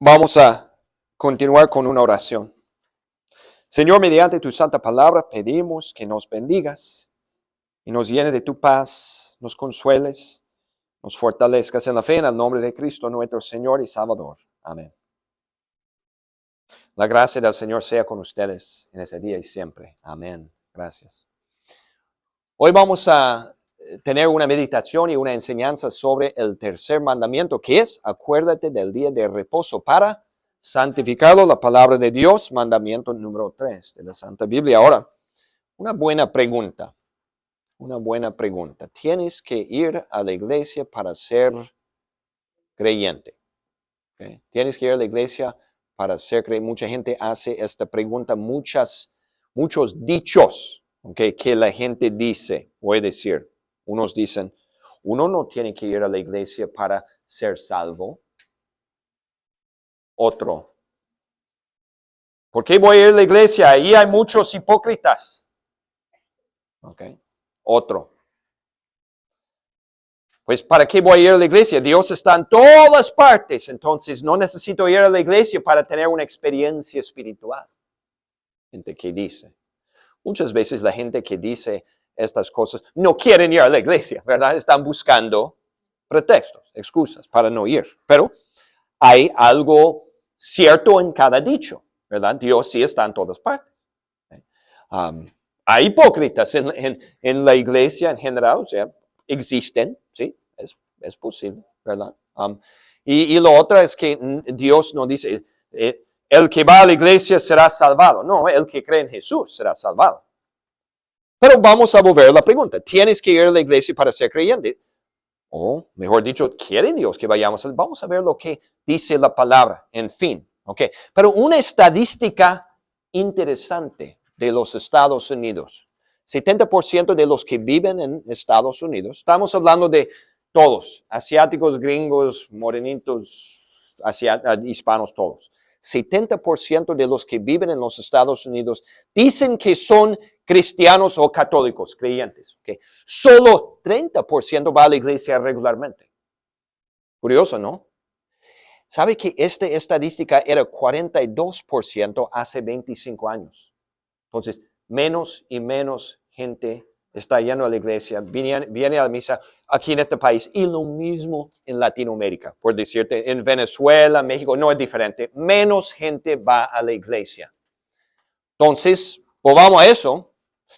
Vamos a continuar con una oración. Señor, mediante tu santa palabra pedimos que nos bendigas y nos llene de tu paz, nos consueles, nos fortalezcas en la fe en el nombre de Cristo, nuestro Señor y Salvador. Amén. La gracia del Señor sea con ustedes en ese día y siempre. Amén. Gracias. Hoy vamos a tener una meditación y una enseñanza sobre el tercer mandamiento, que es: acuérdate del día de reposo para santificarlo, la palabra de Dios, mandamiento número 3 de la Santa Biblia. Ahora, una buena pregunta. ¿Tienes que ir a la iglesia para ser creyente? ¿Okay? ¿Tienes que ir a la iglesia para ser creyente? Mucha gente hace esta pregunta, muchos dichos, ¿okay?, que la gente dice. Voy a decir, unos dicen: uno no tiene que ir a la iglesia para ser salvo. Otro: ¿por qué voy a ir a la iglesia? Ahí hay muchos hipócritas. Okay. Otro: pues ¿para qué voy a ir a la iglesia? Dios está en todas partes, entonces no necesito ir a la iglesia para tener una experiencia espiritual. Gente que dice. Muchas veces la gente que dice estas cosas no quieren ir a la iglesia, ¿verdad? Están buscando pretextos, excusas para no ir. Pero hay algo cierto en cada dicho, ¿verdad? Dios sí está en todas partes. Hay hipócritas en la iglesia en general, o sea, existen, sí, es posible, ¿verdad? Y lo otro es que Dios no dice, el que va a la iglesia será salvado. No, el que cree en Jesús será salvado. Pero vamos a volver a la pregunta. ¿Tienes que ir a la iglesia para ser creyente? O, mejor dicho, ¿quiere Dios que vayamos? Vamos a ver lo que dice la palabra, en fin. Okay. Pero una estadística interesante de los Estados Unidos. 70% de los que viven en Estados Unidos, estamos hablando de todos, asiáticos, gringos, morenitos, hispanos, todos. 70% de los que viven en los Estados Unidos dicen que son cristianos o católicos, creyentes. Okay. Solo 30% va a la iglesia regularmente. Curioso, ¿no? ¿Sabe que esta estadística era 42% hace 25 años? Entonces, menos y menos gente está yendo a la iglesia, viene a la misa aquí en este país, y lo mismo en Latinoamérica. Por decirte, en Venezuela, México, no es diferente. Menos gente va a la iglesia. Entonces, volvamos a eso.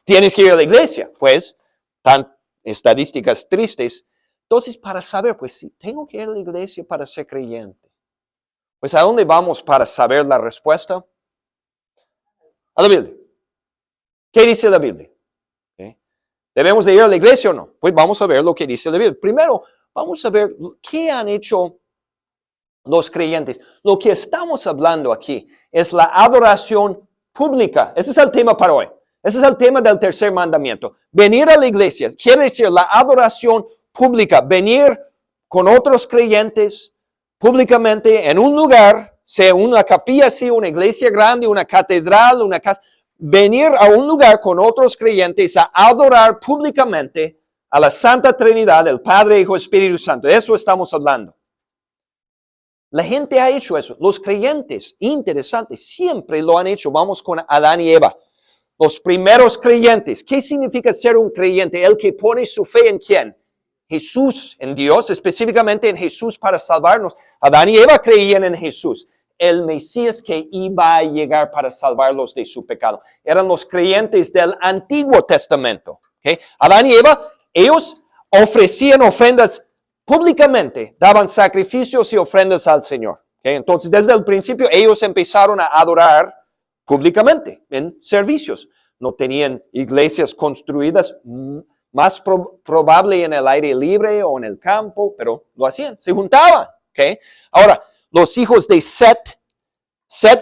Tienes que ir a la iglesia, pues, tan estadísticas tristes. Entonces, para saber, pues, si tengo que ir a la iglesia para ser creyente, pues, ¿a dónde vamos para saber la respuesta? A la Biblia. ¿Qué dice la Biblia? ¿Okay? ¿Debemos de ir a la iglesia o no? Pues vamos a ver lo que dice la Biblia. Primero, vamos a ver qué han hecho los creyentes. Lo que estamos hablando aquí es la adoración pública. Ese es el tema para hoy. Ese es el tema del tercer mandamiento. Venir a la iglesia quiere decir la adoración pública. Venir con otros creyentes públicamente en un lugar, sea una capilla, sea una iglesia grande, una catedral, una casa. Venir a un lugar con otros creyentes a adorar públicamente a la Santa Trinidad, el Padre, Hijo, Espíritu Santo. De eso estamos hablando. La gente ha hecho eso. Los creyentes, interesantes, siempre lo han hecho. Vamos con Adán y Eva. Los primeros creyentes. ¿Qué significa ser un creyente? El que pone su fe en ¿quién? Jesús, en Dios, específicamente en Jesús para salvarnos. Adán y Eva creían en Jesús, el Mesías que iba a llegar para salvarlos de su pecado. Eran los creyentes del Antiguo Testamento. ¿Okay? Adán y Eva, ellos ofrecían ofrendas públicamente, daban sacrificios y ofrendas al Señor. ¿Okay? Entonces, desde el principio, ellos empezaron a adorar públicamente en servicios. No tenían iglesias construidas, más probable en el aire libre o en el campo, pero lo hacían, se juntaban. ¿Okay? Ahora, los hijos de Set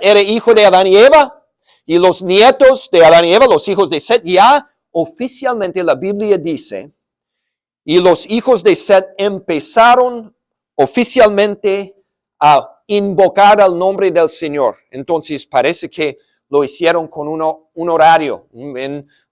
era hijo de Adán y Eva, y los nietos de Adán y Eva, los hijos de Set, ya oficialmente la Biblia dice, y los hijos de Set empezaron oficialmente a invocar al nombre del Señor. Entonces parece que lo hicieron con un horario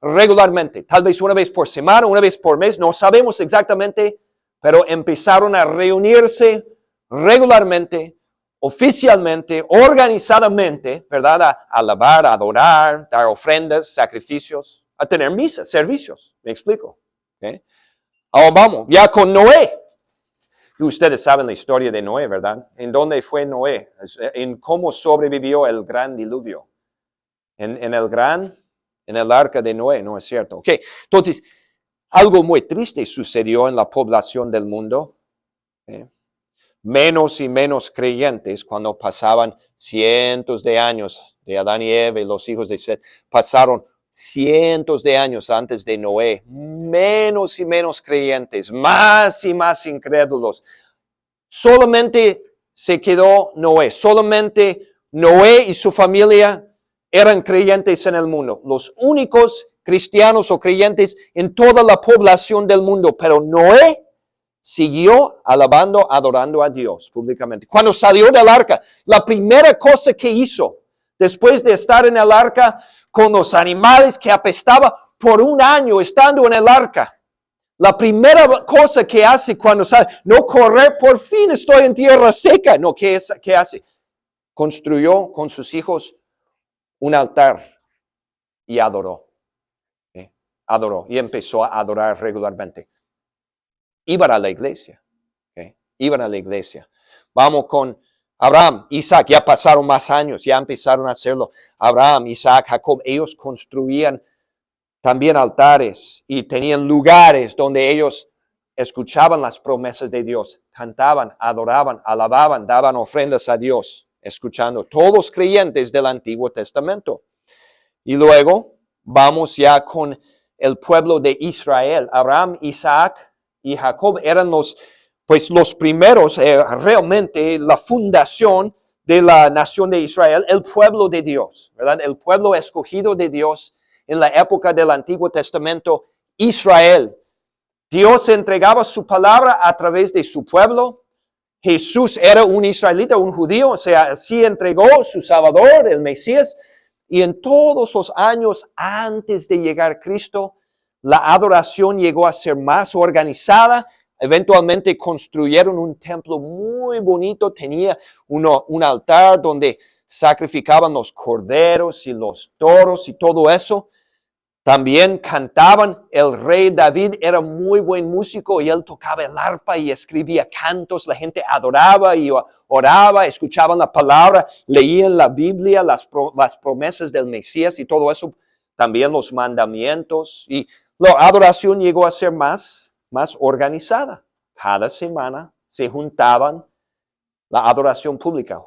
regularmente, tal vez una vez por semana, una vez por mes, no sabemos exactamente, pero empezaron a reunirse regularmente, oficialmente, organizadamente, ¿verdad? A alabar, a adorar, dar ofrendas, sacrificios, a tener misas, servicios. ¿Me explico? ¿Okay? Ahora vamos, ya con Noé. Y ustedes saben la historia de Noé, ¿verdad? ¿En dónde fue Noé? En cómo sobrevivió el gran diluvio. En el arca de Noé, ¿no es cierto? Ok, entonces, algo muy triste sucedió en la población del mundo. ¿Okay? Menos y menos creyentes cuando pasaban cientos de años de Adán y Eva y los hijos de Set. Pasaron cientos de años antes de Noé. Menos y menos creyentes, más y más incrédulos. Solamente se quedó Noé. Solamente Noé y su familia eran creyentes en el mundo. Los únicos cristianos o creyentes en toda la población del mundo. Pero Noé siguió alabando, adorando a Dios públicamente. Cuando salió del arca, la primera cosa que hizo, después de estar en el arca con los animales que apestaba por un año estando en el arca, la primera cosa que hace cuando sale, no correr, por fin estoy en tierra seca. No, ¿qué hace? Construyó con sus hijos un altar y adoró. Adoró y empezó a adorar regularmente. Iban a la iglesia. Iban a la iglesia. Vamos con Abraham, Isaac, ya pasaron más años, ya empezaron a hacerlo. Abraham, Isaac, Jacob, ellos construían también altares y tenían lugares donde ellos escuchaban las promesas de Dios, cantaban, adoraban, alababan, daban ofrendas a Dios, escuchando. Todos creyentes del Antiguo Testamento. Y luego vamos ya con el pueblo de Israel. Abraham, Isaac y Jacob eran los primeros, realmente la fundación de la nación de Israel, el pueblo de Dios, ¿verdad? El pueblo escogido de Dios en la época del Antiguo Testamento, Israel. Dios entregaba su palabra a través de su pueblo. Jesús era un israelita, un judío, o sea, así entregó su Salvador, el Mesías. Y en todos los años antes de llegar Cristo, la adoración llegó a ser más organizada. Eventualmente construyeron un templo muy bonito, tenía un altar donde sacrificaban los corderos y los toros y todo eso. También cantaban. El rey David era muy buen músico y él tocaba el arpa y escribía cantos. La gente adoraba y oraba, escuchaban la palabra, leían la Biblia, las promesas del Mesías y todo eso. También los mandamientos. Y la adoración llegó a ser más organizada. Cada semana se juntaban, la adoración pública,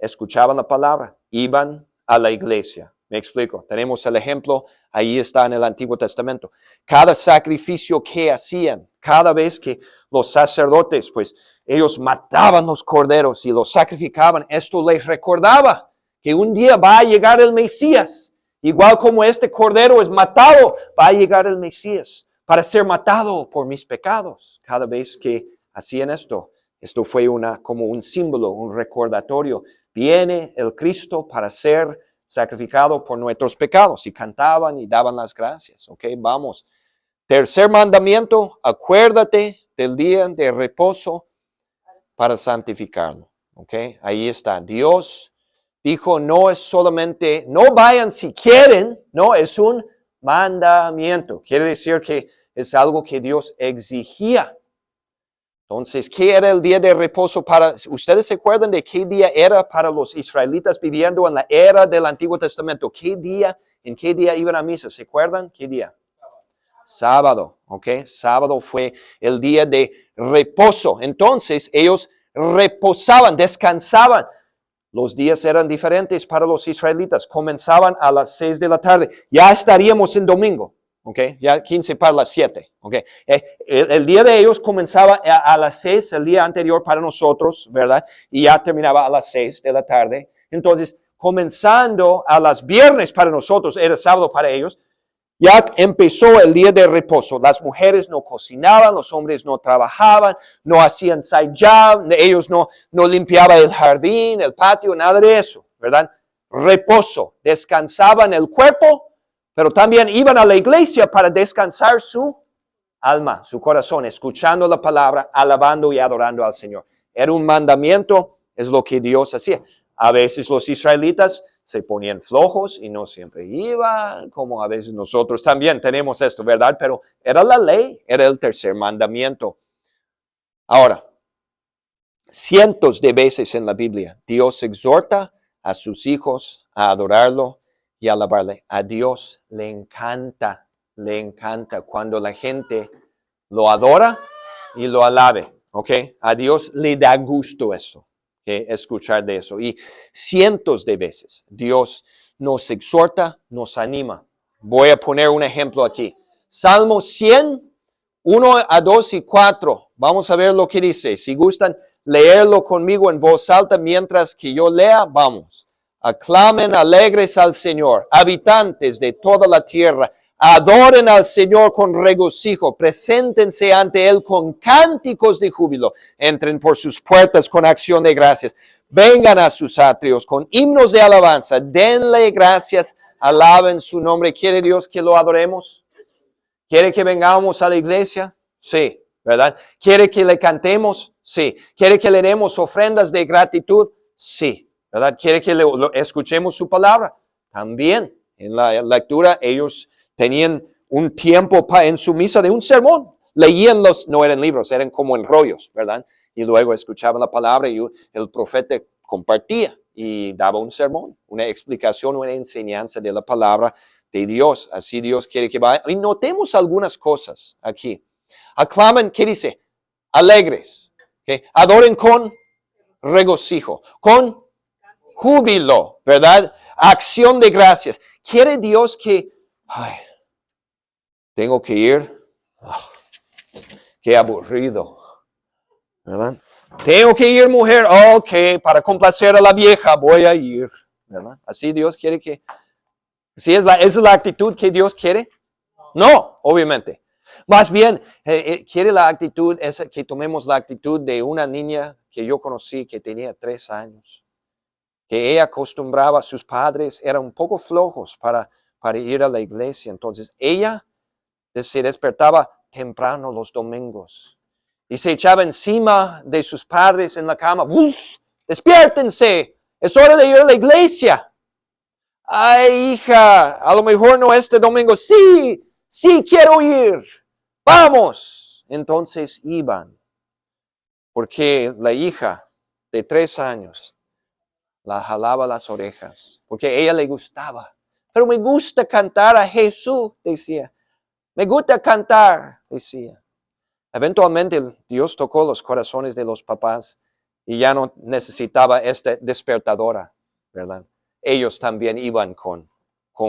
escuchaban la palabra, iban a la iglesia. Me explico. Tenemos el ejemplo, ahí está en el Antiguo Testamento. Cada sacrificio que hacían, cada vez que los sacerdotes, pues ellos mataban los corderos y los sacrificaban, esto les recordaba que un día va a llegar el Mesías. Igual como este cordero es matado, va a llegar el Mesías para ser matado por mis pecados. Cada vez que hacían esto fue como un símbolo, un recordatorio. Viene el Cristo para ser sacrificado por nuestros pecados. Y cantaban y daban las gracias. Ok, vamos. Tercer mandamiento, acuérdate del día de reposo para santificarlo. Ok, ahí está. Dios dijo, no es solamente, no vayan si quieren, no, es un mandamiento. Quiere decir que es algo que Dios exigía. Entonces, ¿qué era el día de reposo para? ¿Ustedes se acuerdan de qué día era para los israelitas viviendo en la era del Antiguo Testamento? ¿En qué día iban a misa? ¿Se acuerdan? ¿Qué día? Sábado, ¿ok? Sábado fue el día de reposo. Entonces, ellos reposaban, descansaban. Los días eran diferentes para los israelitas. Comenzaban a las 6 de la tarde. Ya estaríamos en domingo. Okay, ya 15 para las 7. Okay. El día de ellos comenzaba a las 6, el día anterior para nosotros, ¿verdad? Y ya terminaba a las 6 de la tarde. Entonces, comenzando a las viernes para nosotros, era sábado para ellos, ya empezó el día de reposo. Las mujeres no cocinaban, los hombres no trabajaban, no hacían side job, ellos no limpiaban el jardín, el patio, nada de eso, ¿verdad? Reposo, descansaban el cuerpo, pero también iban a la iglesia para descansar su alma, su corazón, escuchando la palabra, alabando y adorando al Señor. Era un mandamiento, es lo que Dios hacía. A veces los israelitas se ponían flojos y no siempre iban, como a veces nosotros también tenemos esto, ¿verdad? Pero era la ley, era el tercer mandamiento. Ahora, cientos de veces en la Biblia, Dios exhorta a sus hijos a adorarlo y alabarle. A Dios le encanta cuando la gente lo adora y lo alabe, ¿ok? A Dios le da gusto eso, ¿okay? Escuchar de eso. Y cientos de veces Dios nos exhorta, nos anima. Voy a poner un ejemplo aquí. Salmo 100, 1 a 2 y 4. Vamos a ver lo que dice. Si gustan leerlo conmigo en voz alta mientras que yo lea, vamos. Aclamen alegres al Señor, habitantes de toda la tierra. Adoren al Señor con regocijo, preséntense ante Él con cánticos de júbilo, entren por sus puertas con acción de gracias, vengan a sus atrios con himnos de alabanza, denle gracias, alaben su nombre. ¿Quiere Dios que lo adoremos? ¿Quiere que vengamos a la iglesia? Sí, ¿verdad? ¿Quiere que le cantemos? Sí. ¿Quiere que le demos ofrendas de gratitud? Sí, ¿verdad? ¿Quiere que escuchemos su palabra? También. En la lectura ellos tenían un tiempo en su misa de un sermón. Leían no eran libros, eran como en rollos, ¿verdad? Y luego escuchaban la palabra y el profeta compartía y daba un sermón, una explicación, una enseñanza de la palabra de Dios. Así Dios quiere que vaya. Y notemos algunas cosas aquí. Aclamen, ¿qué dice? Alegres. ¿Okay? Adoren con regocijo, con júbilo, ¿verdad? Acción de gracias. Quiere Dios que, tengo que ir. Qué aburrido, ¿verdad? Tengo que ir, mujer. Ok, para complacer a la vieja voy a ir, ¿verdad? Así Dios quiere que. ¿Sí esa es la actitud que Dios quiere? No, obviamente. Más bien, quiere la actitud, que tomemos la actitud de una niña que yo conocí que tenía 3 años. Que ella acostumbraba, sus padres eran un poco flojos para ir a la iglesia. Entonces, ella se despertaba temprano los domingos y se echaba encima de sus padres en la cama. ¡Uf! ¡Despiértense! Es hora de ir a la iglesia. Ay, hija, a lo mejor no este domingo. Sí, quiero ir. Vamos. Entonces iban, porque la hija de 3 años la jalaba las orejas, porque a ella le gustaba. Pero me gusta cantar a Jesús, decía. Me gusta cantar, decía. Eventualmente Dios tocó los corazones de los papás y ya no necesitaba esta despertadora, ¿verdad? Ellos también iban con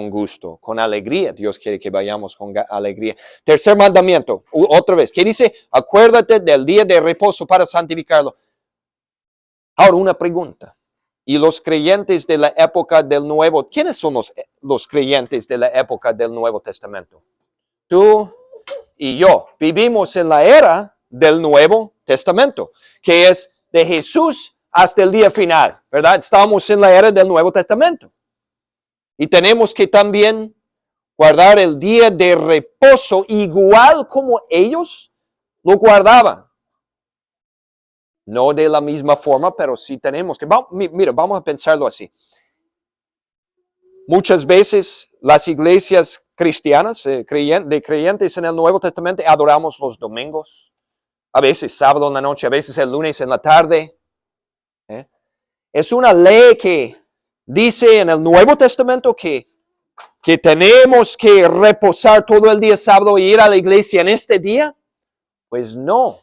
gusto, con alegría. Dios quiere que vayamos con alegría. Tercer mandamiento, otra vez, ¿qué dice? Acuérdate del día de reposo para santificarlo. Ahora una pregunta. ¿Y los creyentes de la época del Nuevo? ¿Quiénes son los creyentes de la época del Nuevo Testamento? Tú y yo vivimos en la era del Nuevo Testamento, que es de Jesús hasta el día final, ¿verdad? Estamos en la era del Nuevo Testamento. Y tenemos que también guardar el día de reposo igual como ellos lo guardaban. No de la misma forma, pero sí tenemos que. Mira, vamos a pensarlo así. Muchas veces las iglesias cristianas, de creyentes en el Nuevo Testamento, adoramos los domingos. A veces sábado en la noche, a veces el lunes en la tarde. Es una ley que dice en el Nuevo Testamento que tenemos que reposar todo el día sábado y ir a la iglesia en este día. Pues no.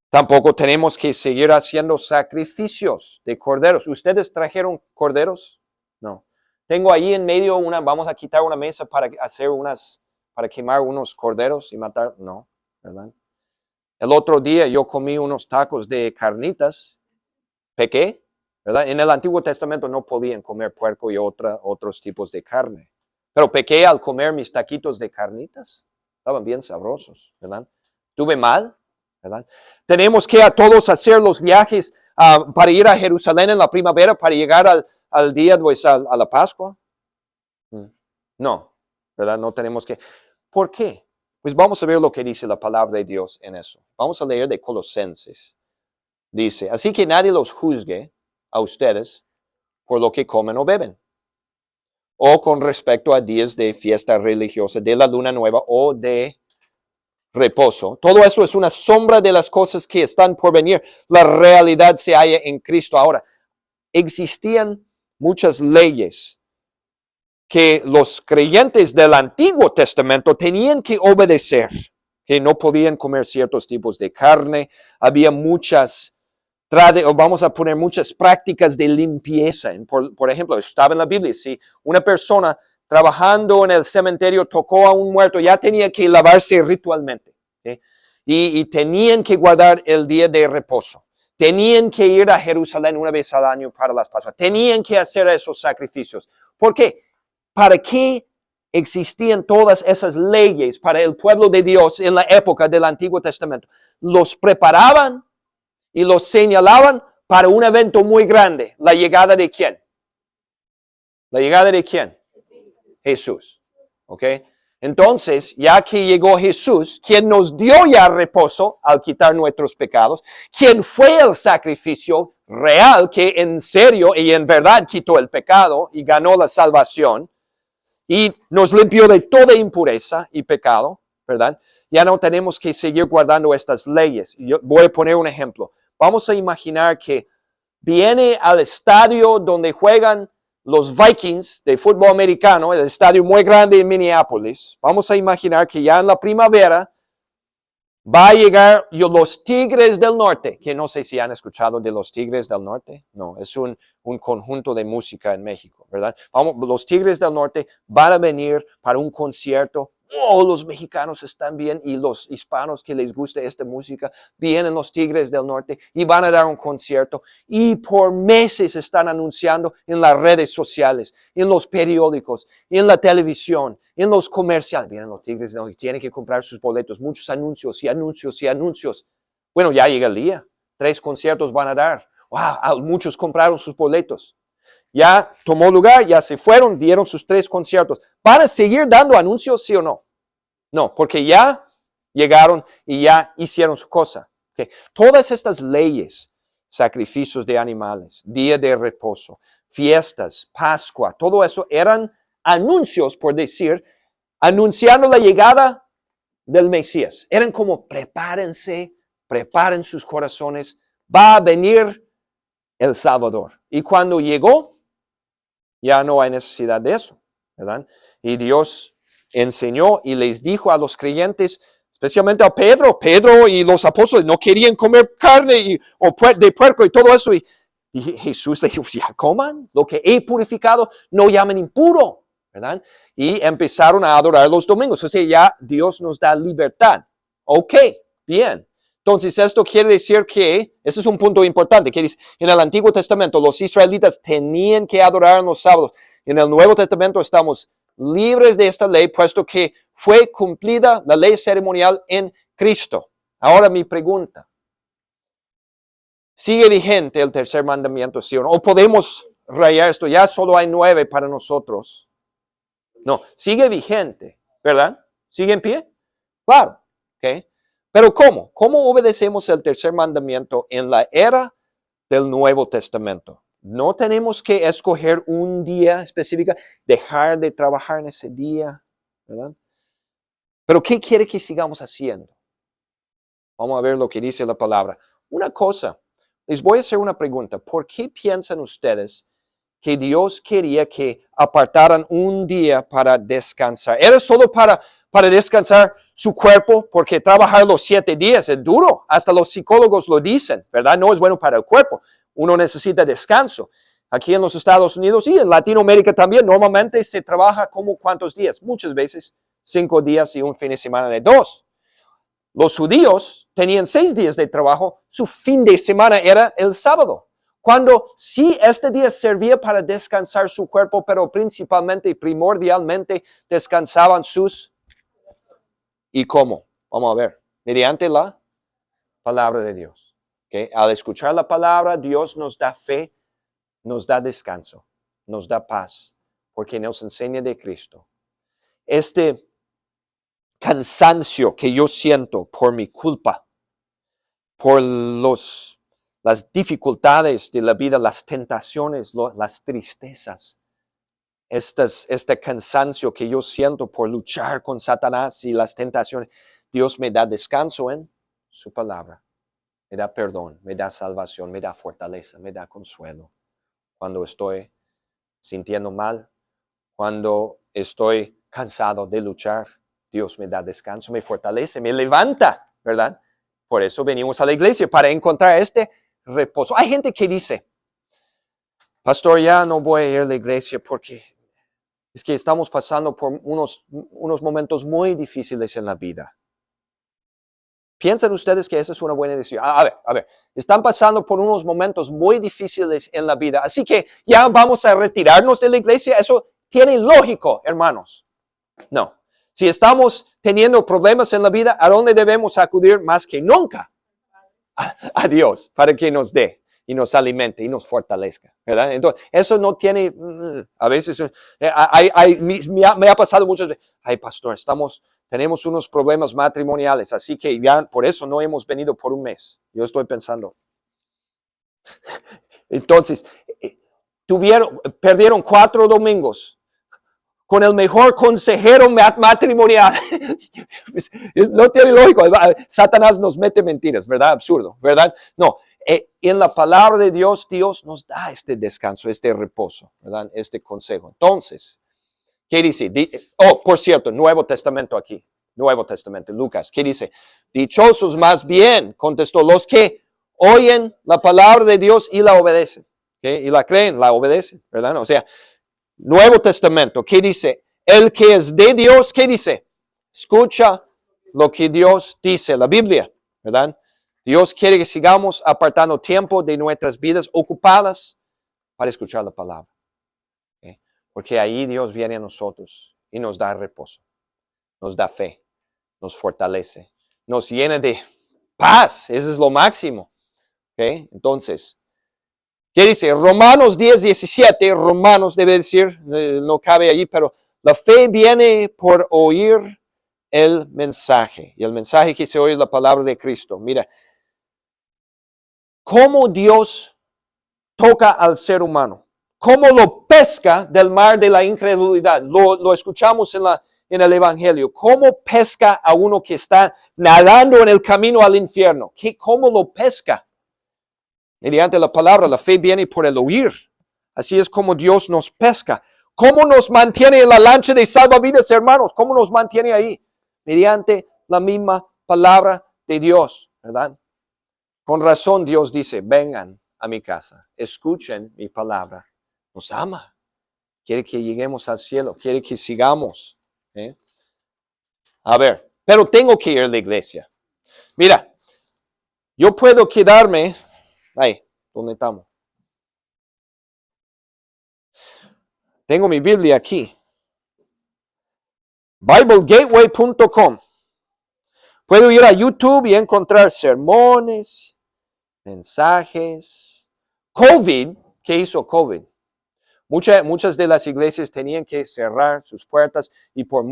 Tampoco tenemos que seguir haciendo sacrificios de corderos. ¿Ustedes trajeron corderos? No. Tengo ahí en medio vamos a quitar una mesa para para quemar unos corderos y matar. No, ¿verdad? El otro día yo comí unos tacos de carnitas. Pequé, ¿verdad? En el Antiguo Testamento no podían comer puerco y otros tipos de carne. Pero pequé al comer mis taquitos de carnitas. Estaban bien sabrosos, ¿verdad? ¿Tuve mal? ¿Verdad? Tenemos que a todos hacer los viajes para ir a Jerusalén en la primavera para llegar al día, pues, a la Pascua. No, ¿verdad? No tenemos que. ¿Por qué? Pues vamos a ver lo que dice la palabra de Dios en eso. Vamos a leer de Colosenses dice, así que nadie los juzgue a ustedes por lo que comen o beben, o con respecto a días de fiesta religiosa, de la luna nueva o de reposo. Todo eso es una sombra de las cosas que están por venir. La realidad se halla en Cristo. Ahora, existían muchas leyes que los creyentes del Antiguo Testamento tenían que obedecer, que no podían comer ciertos tipos de carne. Había vamos a poner muchas prácticas de limpieza. Por ejemplo, estaba en la Biblia, si una persona trabajando en el cementerio tocó a un muerto, ya tenía que lavarse ritualmente. ¿Sí? Y tenían que guardar el día de reposo. Tenían que ir a Jerusalén una vez al año para las Pascuas. Tenían que hacer esos sacrificios. ¿Por qué? ¿Para qué existían todas esas leyes para el pueblo de Dios en la época del Antiguo Testamento? Los preparaban y los señalaban para un evento muy grande. ¿La llegada de quién? ¿La llegada de quién? Jesús. ¿Ok? Entonces, ya que llegó Jesús, quien nos dio ya reposo al quitar nuestros pecados, quien fue el sacrificio real que en serio y en verdad quitó el pecado y ganó la salvación y nos limpió de toda impureza y pecado, ¿verdad? Ya no tenemos que seguir guardando estas leyes. Yo voy a poner un ejemplo. Vamos a imaginar que viene al estadio donde juegan los Vikings de fútbol americano, el estadio muy grande en Minneapolis. Vamos a imaginar que ya en la primavera va a llegar los Tigres del Norte, que no sé si han escuchado de los Tigres del Norte. No, es un conjunto de música en México, ¿verdad? Los Tigres del Norte van a venir para un concierto. Oh, los mexicanos están bien y los hispanos que les gusta esta música, vienen los Tigres del Norte y van a dar un concierto y por meses están anunciando en las redes sociales, en los periódicos, en la televisión, en los comerciales. Vienen los Tigres del Norte, tienen que comprar sus boletos, muchos anuncios y anuncios y anuncios. Bueno, ya llega el día, 3 conciertos van a dar. Wow, muchos compraron sus boletos. Ya tomó lugar, ya se fueron, dieron sus 3 conciertos. ¿Van a seguir dando anuncios, sí o no? No, porque ya llegaron y ya hicieron su cosa. Okay. Todas estas leyes, sacrificios de animales, día de reposo, fiestas, Pascua, todo eso eran anuncios, por decir, anunciando la llegada del Mesías. Eran como prepárense, preparen sus corazones, va a venir el Salvador. Y cuando llegó, ya no hay necesidad de eso, ¿verdad? Y Dios enseñó y les dijo a los creyentes, especialmente a Pedro y los apóstoles no querían comer carne de puerco y todo eso. Y Jesús les dijo, ya coman lo que he purificado, no llamen impuro, ¿verdad? Y empezaron a adorar los domingos. O sea, ya Dios nos da libertad. Ok, bien. Entonces, esto quiere decir que, ese es un punto importante, que dice, en el Antiguo Testamento los israelitas tenían que adorar en los sábados. En el Nuevo Testamento estamos libres de esta ley, puesto que fue cumplida la ley ceremonial en Cristo. Ahora mi pregunta, ¿sigue vigente el tercer mandamiento, sí o no? ¿O podemos rayar esto? Ya solo hay 9 para nosotros. No, sigue vigente, ¿verdad? ¿Sigue en pie? Claro, ¿ok? Pero ¿cómo? ¿Cómo obedecemos el tercer mandamiento en la era del Nuevo Testamento? No tenemos que escoger un día específico, dejar de trabajar en ese día, ¿verdad? Pero ¿qué quiere que sigamos haciendo? Vamos a ver lo que dice la palabra. Una cosa, les voy a hacer una pregunta. ¿Por qué piensan ustedes que Dios quería que apartaran un día para descansar? ¿Era solo para descansar su cuerpo? Porque trabajar los 7 días es duro. Hasta los psicólogos lo dicen, ¿verdad? No es bueno para el cuerpo. Uno necesita descanso. Aquí en los Estados Unidos y en Latinoamérica también, normalmente se trabaja como ¿cuántos días? Muchas veces 5 días y un fin de semana de 2. Los judíos tenían 6 días de trabajo, su fin de semana era el sábado. Cuando sí este día servía para descansar su cuerpo, pero principalmente y primordialmente descansaban sus... ¿Y cómo? Vamos a ver. Mediante la palabra de Dios. ¿Okay? Al escuchar la palabra, Dios nos da fe, nos da descanso, nos da paz, porque nos enseña de Cristo. Este cansancio que yo siento por mi culpa, por las dificultades de la vida, las tentaciones, las tristezas, este cansancio que yo siento por luchar con Satanás y las tentaciones, Dios me da descanso en su palabra. Me da perdón, me da salvación, me da fortaleza, me da consuelo. Cuando estoy sintiendo mal, cuando estoy cansado de luchar, Dios me da descanso, me fortalece, me levanta, ¿verdad? Por eso venimos a la iglesia, para encontrar este reposo. Hay gente que dice, pastor, ya no voy a ir a la iglesia porque es que estamos pasando por unos momentos muy difíciles en la vida. ¿Piensan ustedes que esa es una buena decisión? A ver, están pasando por unos momentos muy difíciles en la vida, así que ya vamos a retirarnos de la iglesia. Eso tiene lógico, hermanos. No. Si estamos teniendo problemas en la vida, ¿a dónde debemos acudir más que nunca? A Dios, para que nos dé y nos alimente y nos fortalezca, ¿verdad? Entonces, eso no tiene, a veces, me ha pasado muchas veces, ay, pastor, tenemos unos problemas matrimoniales, así que ya por eso no hemos venido por un mes. Yo estoy pensando. Entonces, perdieron 4 domingos con el mejor consejero matrimonial. No tiene lógico. Satanás nos mete mentiras, ¿verdad? Absurdo, ¿verdad? No, en la palabra de Dios, Dios nos da este descanso, este reposo, ¿verdad? Este consejo. Entonces, ¿qué dice? Por cierto, Nuevo Testamento aquí. Nuevo Testamento, Lucas. ¿Qué dice? Dichosos más bien, contestó, los que oyen la palabra de Dios y la obedecen. ¿Okay? Y la creen, la obedecen, ¿verdad? O sea, Nuevo Testamento, ¿qué dice? El que es de Dios, ¿qué dice? Escucha lo que Dios dice, la Biblia, ¿verdad? Dios quiere que sigamos apartando tiempo de nuestras vidas ocupadas para escuchar la palabra. ¿Okay? Porque ahí Dios viene a nosotros y nos da reposo, nos da fe, nos fortalece, nos llena de paz, eso es lo máximo. ¿Okay? Entonces, ¿qué dice? Romanos 10:17, Romanos debe decir, no cabe allí, pero la fe viene por oír el mensaje. Y el mensaje que se oye es la palabra de Cristo. Mira, cómo Dios toca al ser humano, cómo lo pesca del mar de la incredulidad. Lo escuchamos en el Evangelio. Cómo pesca a uno que está nadando en el camino al infierno. ¿Cómo lo pesca? Mediante la palabra, la fe viene por el oír. Así es como Dios nos pesca. ¿Cómo nos mantiene en la lancha de salvavidas, hermanos? ¿Cómo nos mantiene ahí? Mediante la misma palabra de Dios, ¿verdad? Con razón Dios dice, vengan a mi casa, escuchen mi palabra. Nos ama. Quiere que lleguemos al cielo, quiere que sigamos. A ver, pero tengo que ir a la iglesia. Mira, yo puedo quedarme. Ahí, ¿dónde estamos? Tengo mi Biblia aquí. BibleGateway.com. Puedo ir a YouTube y encontrar sermones, mensajes. COVID, ¿qué hizo COVID? Muchas de las iglesias tenían que cerrar sus puertas y por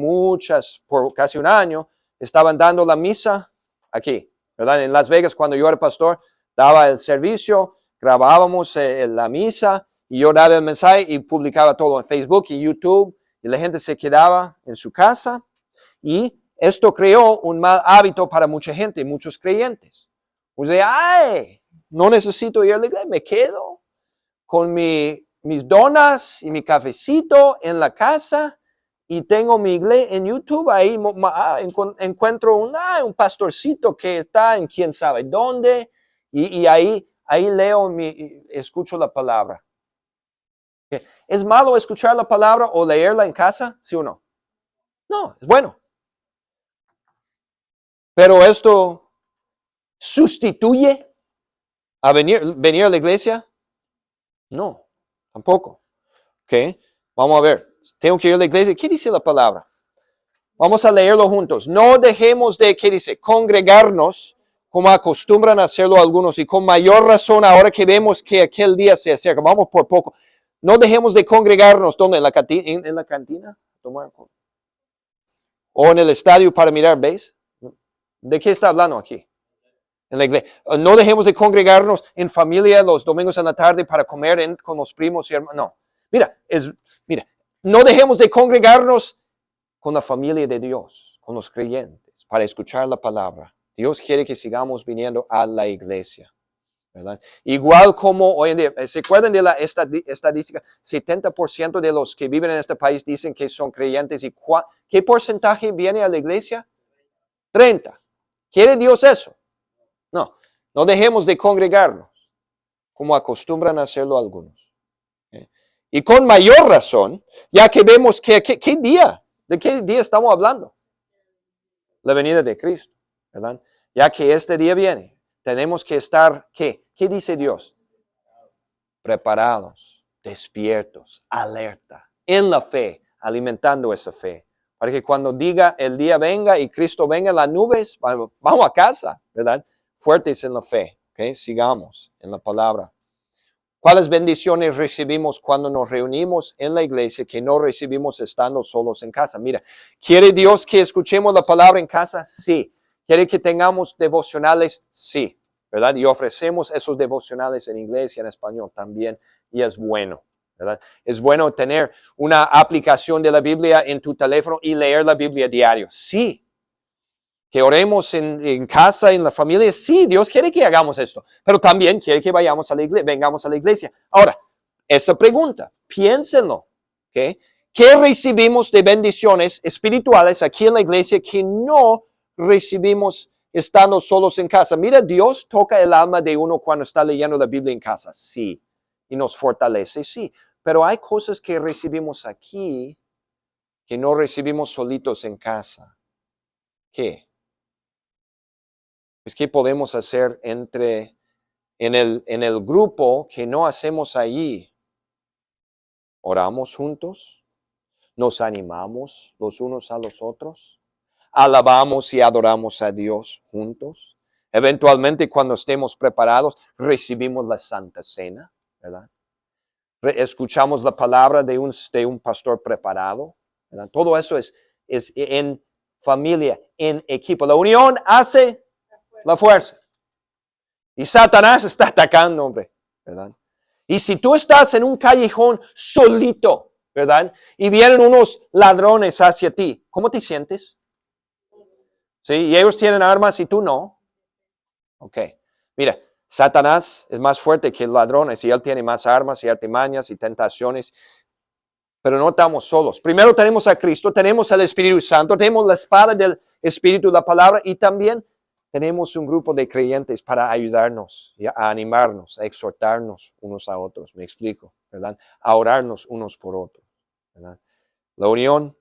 casi un año, estaban dando la misa aquí, ¿verdad? En Las Vegas, cuando yo era pastor, daba el servicio, grabábamos la misa y yo daba el mensaje y publicaba todo en Facebook y YouTube y la gente se quedaba en su casa y esto creó un mal hábito para mucha gente, muchos creyentes. O sea, no necesito ir a la iglesia, me quedo con mis donas y mi cafecito en la casa y tengo mi iglesia en YouTube. Ahí encuentro un pastorcito que está en quién sabe dónde y ahí leo, escucho la palabra. ¿Es malo escuchar la palabra o leerla en casa? ¿Sí o no? No, es bueno. Pero esto sustituye a venir a la iglesia. No, tampoco. ¿Ok? Vamos a ver. Tengo que ir a la iglesia. ¿Qué dice la palabra? Vamos a leerlo juntos. No dejemos de, ¿qué dice? Congregarnos como acostumbran a hacerlo algunos y con mayor razón ahora que vemos que aquel día se acerca. Vamos por poco. No dejemos de congregarnos. ¿Dónde? ¿En la cantina? ¿O en el estadio para mirar? ¿Veis? ¿De qué está hablando aquí? En la iglesia. No dejemos de congregarnos en familia los domingos en la tarde para comer con los primos y hermanos. No. Mira, no dejemos de congregarnos con la familia de Dios, con los creyentes, para escuchar la palabra. Dios quiere que sigamos viniendo a la iglesia, ¿verdad? Igual como hoy en día, ¿se acuerdan de la estadística? 70% de los que viven en este país dicen que son creyentes. ¿Y qué porcentaje viene a la iglesia? 30. ¿Quiere Dios eso? No, no dejemos de congregarnos, como acostumbran a hacerlo algunos. Y con mayor razón, ya que vemos ¿de qué día estamos hablando? La venida de Cristo, ¿verdad? Ya que este día viene, tenemos que estar, ¿qué? ¿Qué dice Dios? Preparados, despiertos, alerta, en la fe, alimentando esa fe. Para que cuando diga el día venga y Cristo venga en las nubes, vamos a casa, ¿verdad? Fuertes en la fe, ¿ok? Sigamos en la palabra. ¿Cuáles bendiciones recibimos cuando nos reunimos en la iglesia que no recibimos estando solos en casa? Mira, ¿quiere Dios que escuchemos la palabra en casa? Sí. ¿Quiere que tengamos devocionales? Sí, ¿verdad? Y ofrecemos esos devocionales en inglés y en español también, y es bueno, ¿verdad? Es bueno tener una aplicación de la Biblia en tu teléfono y leer la Biblia diario. Sí. Que oremos en casa, en la familia. Sí, Dios quiere que hagamos esto, pero también quiere que vengamos a la iglesia. Ahora, esa pregunta, piénsenlo, ¿ok? ¿Qué recibimos de bendiciones espirituales aquí en la iglesia que no recibimos estando solos en casa? Mira, Dios toca el alma de uno cuando está leyendo la Biblia en casa, sí, y nos fortalece, sí, pero hay cosas que recibimos aquí que no recibimos solitos en casa. ¿Qué? Es que podemos hacer en el grupo que no hacemos allí. Oramos juntos, nos animamos los unos a los otros, alabamos y adoramos a Dios juntos. Eventualmente, cuando estemos preparados, recibimos la Santa Cena, ¿verdad? Escuchamos la palabra de un pastor preparado, ¿verdad? Todo eso es en familia, en equipo. La unión hace la fuerza. Y Satanás está atacando, hombre, ¿verdad? Y si tú estás en un callejón solito, ¿verdad? Y vienen unos ladrones hacia ti, ¿cómo te sientes? ¿Sí? Y ellos tienen armas y tú no. Ok. Mira, Satanás es más fuerte que los ladrones y él tiene más armas y artimañas y tentaciones. Pero no estamos solos. Primero tenemos a Cristo, tenemos al Espíritu Santo, tenemos la espada del Espíritu, la palabra, y también tenemos un grupo de creyentes para ayudarnos, a animarnos, a exhortarnos unos a otros. Me explico, ¿verdad? A orarnos unos por otros, ¿verdad? La unión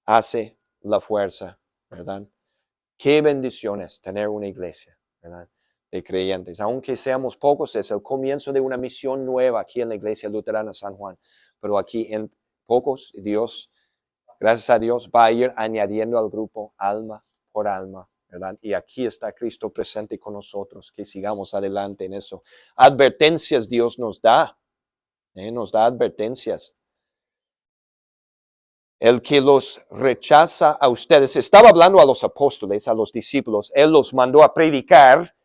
hace la fuerza, ¿verdad? Qué bendiciones tener una iglesia, ¿verdad? De creyentes. Aunque seamos pocos, es el comienzo de una misión nueva aquí en la Iglesia Luterana San Juan. Pero aquí en pocos, Dios, gracias a Dios, va a ir añadiendo al grupo alma por alma, ¿verdad? Y aquí está Cristo presente con nosotros, que sigamos adelante en eso. Advertencias Dios nos da advertencias. El que los rechaza a ustedes, estaba hablando a los apóstoles, a los discípulos, Él los mandó a predicar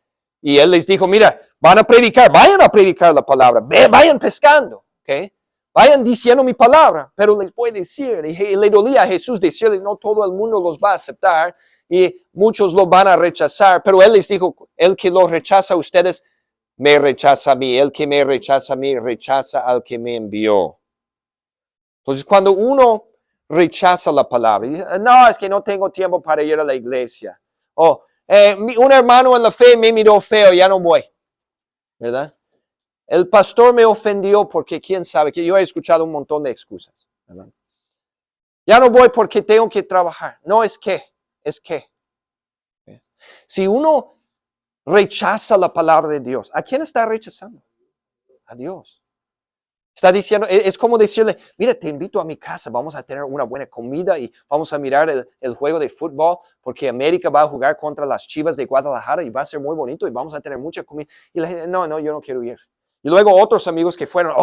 y Él les dijo, mira, van a predicar, vayan a predicar la palabra, vayan pescando, ¿ok? Vayan diciendo mi palabra, pero les voy a decir, y le dolía a Jesús decirles, no todo el mundo los va a aceptar y muchos lo van a rechazar, pero Él les dijo, el que los rechaza a ustedes, me rechaza a mí, el que me rechaza a mí, rechaza al que me envió. Entonces, cuando uno rechaza la palabra, y dice, no, es que no tengo tiempo para ir a la iglesia, o un hermano en la fe me miró feo, ya no voy, ¿verdad? El pastor me ofendió porque quién sabe, que yo he escuchado un montón de excusas, ¿verdad? Ya no voy porque tengo que trabajar. No, es que. Si uno rechaza la palabra de Dios, ¿a quién está rechazando? A Dios. Está diciendo, es como decirle, mira, te invito a mi casa, vamos a tener una buena comida y vamos a mirar el juego de fútbol porque América va a jugar contra las Chivas de Guadalajara y va a ser muy bonito y vamos a tener mucha comida. Y la gente, no, yo no quiero ir. Y luego otros amigos que fueron,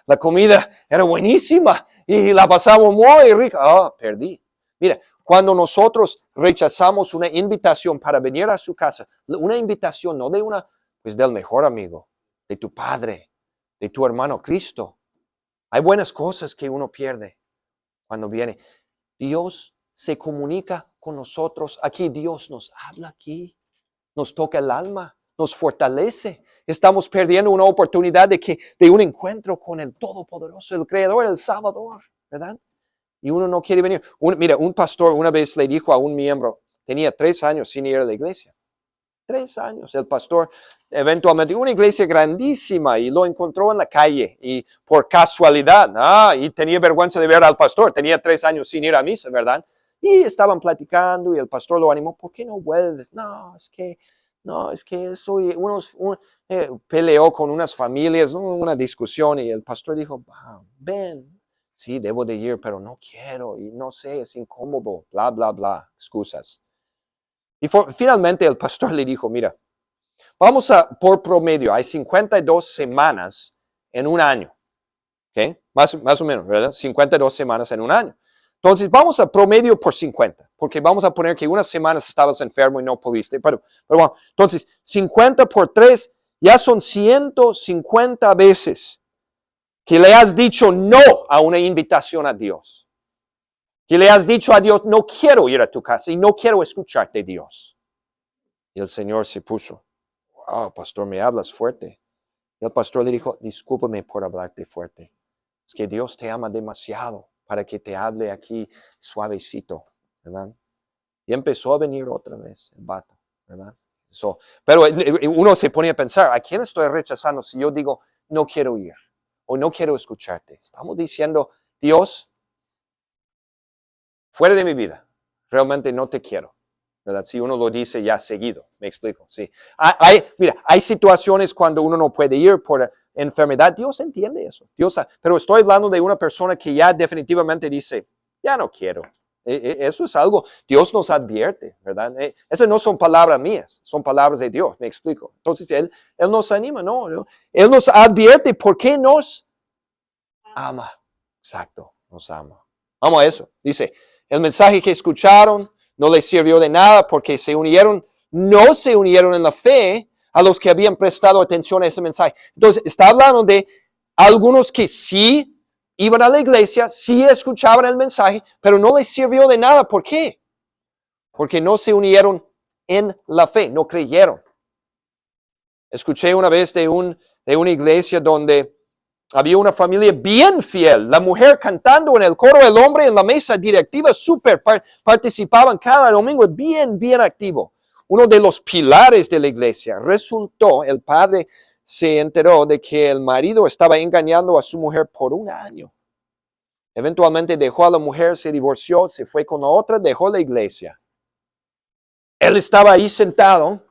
la comida era buenísima y la pasamos muy rica. Perdí. Mira, Cuando nosotros rechazamos una invitación para venir a su casa, una invitación no de pues del mejor amigo, de tu padre, de tu hermano Cristo. Hay buenas cosas que uno pierde cuando viene. Dios se comunica con nosotros aquí. Dios nos habla aquí. Nos toca el alma. Nos fortalece. Estamos perdiendo una oportunidad de un encuentro con el Todopoderoso, el Creador, el Salvador, ¿verdad? Y uno no quiere venir. Mira, un pastor una vez le dijo a un miembro, tenía 3 años sin ir a la iglesia. 3 años. El pastor eventualmente, una iglesia grandísima, y lo encontró en la calle y por casualidad, y tenía vergüenza de ver al pastor, tenía 3 años sin ir a misa, ¿verdad? Y estaban platicando y el pastor lo animó, ¿por qué no vuelves? No, es que eso, y peleó con unas familias, una discusión, y el pastor dijo, ven, sí, debo de ir, pero no quiero, y no sé, es incómodo, bla, bla, bla, excusas. Y finalmente el pastor le dijo, mira, por promedio, hay 52 semanas en un año, ¿ok? Más o menos, ¿verdad? 52 semanas en un año. Entonces, vamos a promedio por 50, porque vamos a poner que unas semanas estabas enfermo y no pudiste, pero bueno, entonces, 50 por 3, ya son 150 veces que le has dicho no a una invitación a Dios. Que le has dicho a Dios, no quiero ir a tu casa y no quiero escucharte, Dios. Y el Señor se puso, wow, pastor, me hablas fuerte. Y el pastor le dijo, discúlpame por hablarte fuerte. Es que Dios te ama demasiado para que te hable aquí suavecito, ¿verdad? Y empezó a venir otra vez el vato, ¿verdad? Pero uno se pone a pensar, ¿a quién estoy rechazando si yo digo, no quiero ir o no quiero escucharte? Estamos diciendo, Dios, fuera de mi vida, realmente no te quiero. ¿Verdad? Si uno lo dice ya seguido, me explico, sí. Hay situaciones cuando uno no puede ir por enfermedad, Dios entiende eso, pero estoy hablando de una persona que ya definitivamente dice, ya no quiero. Eso es algo, Dios nos advierte, ¿verdad? Esas no son palabras mías, son palabras de Dios, me explico. Entonces, Él nos anima, no, Él nos advierte porque nos ama. Exacto, nos ama. Vamos a eso, dice, el mensaje que escucharon no les sirvió de nada porque no se unieron en la fe a los que habían prestado atención a ese mensaje. Entonces, está hablando de algunos que sí iban a la iglesia, sí escuchaban el mensaje, pero no les sirvió de nada. ¿Por qué? Porque no se unieron en la fe, no creyeron. Escuché una vez de una iglesia donde había una familia bien fiel, la mujer cantando en el coro, el hombre en la mesa directiva, participaban cada domingo, bien activo. Uno de los pilares de la iglesia. Resultó, el padre se enteró de que el marido estaba engañando a su mujer por 1 año. Eventualmente dejó a la mujer, se divorció, se fue con la otra, dejó la iglesia. Él estaba ahí sentado,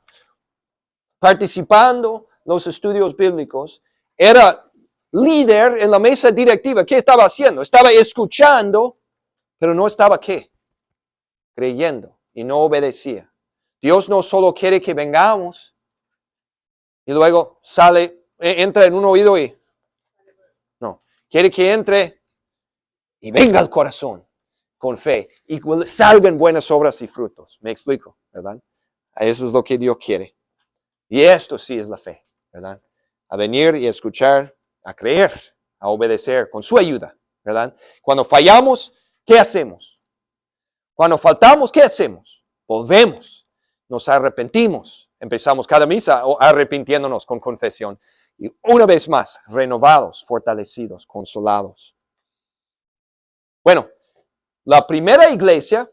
participando en los estudios bíblicos. Era líder en la mesa directiva. ¿Qué estaba haciendo? Estaba escuchando, pero no estaba ¿qué? Creyendo y no obedecía. Dios no solo quiere que vengamos y luego entra en un oído y no. Quiere que entre y venga al corazón con fe y salgan buenas obras y frutos. Me explico, ¿verdad? Eso es lo que Dios quiere. Y esto sí es la fe, ¿verdad? A venir y escuchar, a creer, a obedecer con su ayuda, ¿verdad? Cuando fallamos, ¿qué hacemos? Cuando faltamos, ¿qué hacemos? Volvemos, nos arrepentimos, empezamos cada misa arrepintiéndonos con confesión y una vez más, renovados, fortalecidos, consolados. Bueno, la primera iglesia,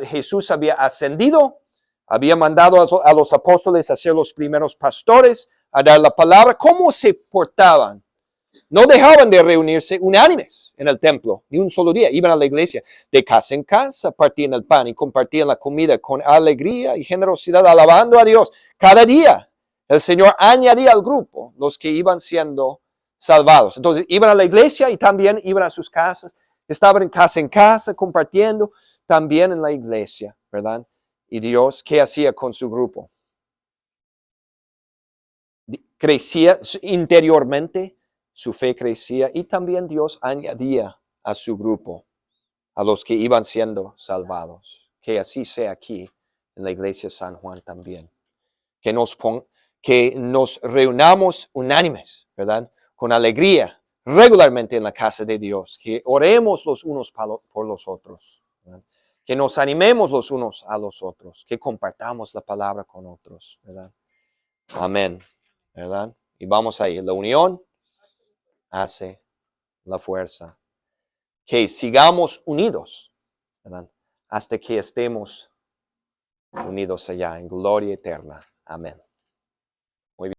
Jesús había ascendido, había mandado a los apóstoles a ser los primeros pastores, a dar la palabra. ¿Cómo se portaban? No dejaban de reunirse unánimes en el templo, ni un solo día. Iban a la iglesia de casa en casa, partían el pan y compartían la comida con alegría y generosidad, alabando a Dios. Cada día el Señor añadía al grupo los que iban siendo salvados. Entonces iban a la iglesia y también iban a sus casas. Estaban en casa, compartiendo también en la iglesia, ¿verdad? Y Dios, ¿qué hacía con su grupo? Crecía interiormente, su fe crecía y también Dios añadía a su grupo. a los que iban siendo salvados. Que así sea aquí en la iglesia San Juan también. Que nos reunamos unánimes, ¿verdad? Con alegría, regularmente en la casa de Dios. Que oremos los unos por los otros, ¿verdad? Que nos animemos los unos a los otros. Que compartamos la palabra con otros, ¿verdad? Amén, ¿verdad? Y vamos ahí. La unión hace la fuerza. Que sigamos unidos, ¿verdad? Hasta que estemos unidos allá en gloria eterna. Amén.